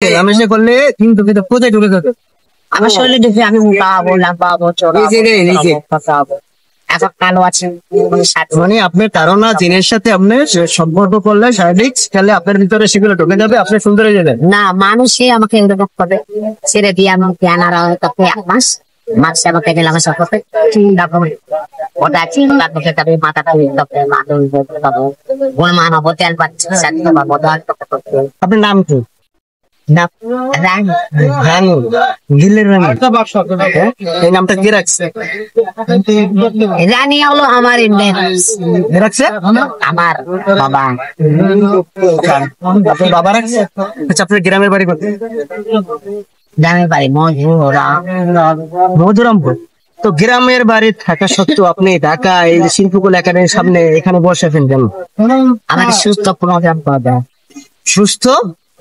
মেলামেশা করলে কিন্তু কোথায় ঢুকে যাবে? আমার শরীরে দেখে আমি মোটা হবো, লম্বা হবো, চড়া হবো, এখন কালো আছে মানে আপনার ধারণা জিনের সাথে আপনি সম্পর্ক করলে শারীরিক তাহলে আপনার ভিতরে সেগুলো ঢুকে যাবে, আপনি সুন্দর হয়ে যাবেন। না, মানুষে আমাকে এরকম করবে, ছেড়ে দিয়ে আমাকে আনারা তাকে 1 মাস মানুষ আমাকে মেলামেশা করবে, ওটা চিন্তা করতে তবে মাথাটা গুণমান হবো, তেল পাচ্ছি আপনার নাম কি? রানী রানু, দিল্লির রানী। হ্যাঁ? এই নামটা কে রাখছে? রানী হলো আমার ইন্ডিয়ান কে রাখছে? আমার বাবা। আপনার বাবা রাখছে? আচ্ছা, আপনার গ্রামের বাড়ি কোথায়? গ্রামের বাড়ি মধুরামপুর। তো গ্রামের বাড়ি থাকা সত্ত্বেও আপনি ঢাকা এই যে শিল্পকলা একাডেমির সামনে এখানে বসে আছেন কেন? আমাকে সুস্থ প্রোগ্রাম করবে, সুস্থ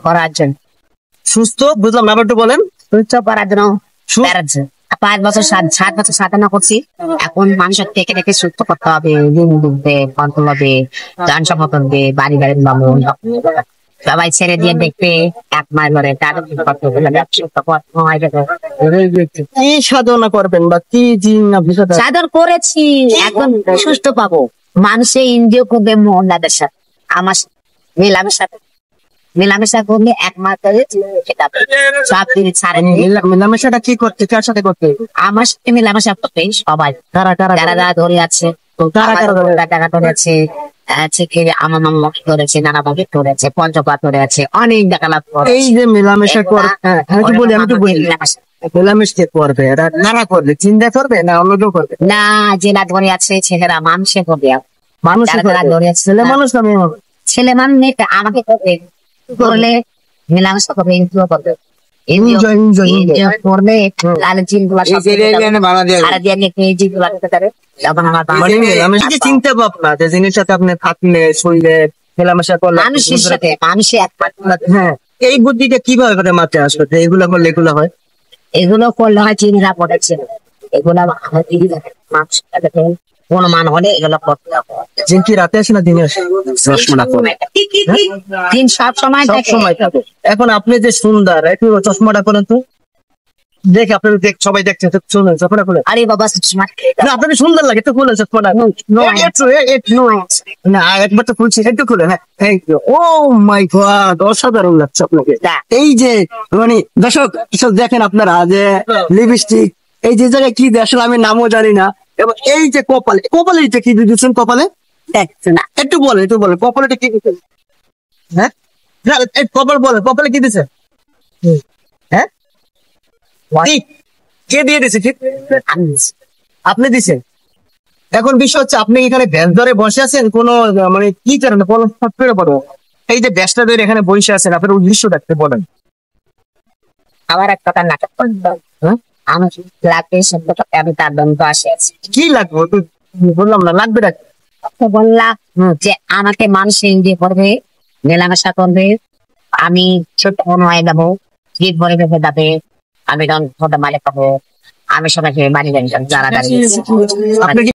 করার জন্য। সুস্থ বুঝলাম না, আবার একটু বলেন। সুস্থ করার জন্য 5 বছর 7 বছর সাধনা করছি। এখন মানুষের থেকে দেখে সুস্থ করতে হবে, ঋণ ডুববে, কন্ট্রোল হবে, যান সম্পদ হবে, বাড়ি বামন সবাই ছেড়ে দিয়ে দেখবে 1 মাস ধরে তাদের কি সাধনা করবেন বা কি জিন সাধন করেছি, এখন সুস্থ পাবো। মানুষে ইন্দ্রিয় করবে মহিলাদের সাথে, আমার মেলামেশা করলে 1 মাস ধরে সব দিন ছাড়ে। মেলামেশাটা কি করতে, কার সাথে করতে? আমার সাথে মেলামেশা করতে সবাই যারা ধরে আছে, টাকা ধরে আছে, আমার মামা ধরেছে, নানা বাবু ধরেছে, পঞ্চপাত ধরে আছে, অনেক টাকা লাভ করে। এই যে মেলামেশা করবে, আমি তো বলি মেলামেশা করবে, এরা নানা করবে, চিন্তা করবে না অন্য কেউ করবে না, জেলা ধরে আছে ছেলেরা, মানুষে করবে, মানুষ ধরে আছে ছেলে মানুষ না মেয়ে মানুষ? ছেলে মানুষ আমাকে করবে, করলে মেলামেশা করবে, ইন্দ্রিয় করবে, চিন্তা ভাবনা যে জিনিস সাথে আপনি থাকলে শুনলে মেলামেশা করলে মানুষের সাথে মানুষের হ্যাঁ, এই বুদ্ধিটা কিভাবে করে মাথায় আসবে যে এগুলো করলে এগুলো হয়? এগুলো করলে হয় চিনিরা পড়েছে, এগুলো কোন মান হলে এগুলো করতে হবে। জিন কি রাতে আসে না দিনে আসে? দিন সব সময় থাকে। এখন আপনি যে সুন্দর, একটু চশমাটা করেন তো দেখে, আপনার সবাই দেখছে, শুনুন চশমাটা খুলে। আরে বাবা, চশমা না আপনাকে সুন্দর লাগে তো খুলে চশমাটা না, একবার তো খুলছি, একটু খুলে। হ্যাঁ, ও মাই গড, অসাধারণ লাগছে আপনাকে। এই যে মানে দর্শক দেখেন আপনারা যে লিপস্টিক, এই যে জায়গায় কি আসলে আমি নামও জানি না, এবং এই যে কপালে কি দিচ্ছেন? কপালে একটু বলে কপালে কি দিচ্ছেন? হ্যাঁ, কপাল বলে কপালে কি দিচ্ছে? হ্যাঁ, কে দিয়ে দিছে? ঠিক আপনি দিছেন। এখন বিষয় হচ্ছে আপনি এখানে ব্যাস ধরে বসে আছেন কোন মানে কি কারণে বলো? এই যে ব্যাসটা ধরে এখানে বসে আছেন, আপনার উদ্দেশ্য দেখতে বলেন। আবার এক কথা নাটক আমার লাগবে শব্দটা, আমি তার দ্বন্দ্ব আসে আছি। কি লাগবে বললাম না, লাগবে না বললাম যে আমাকে মানুষ ইন্দ্রিয় করবে, মেলামেশা করবে, আমি ছোট হয়ে যাবো, গীত ভরে ভেবে যাবে, আমি মালিক পাবো, আমি সবাইকে বাড়ি যারা দাঁড়িয়ে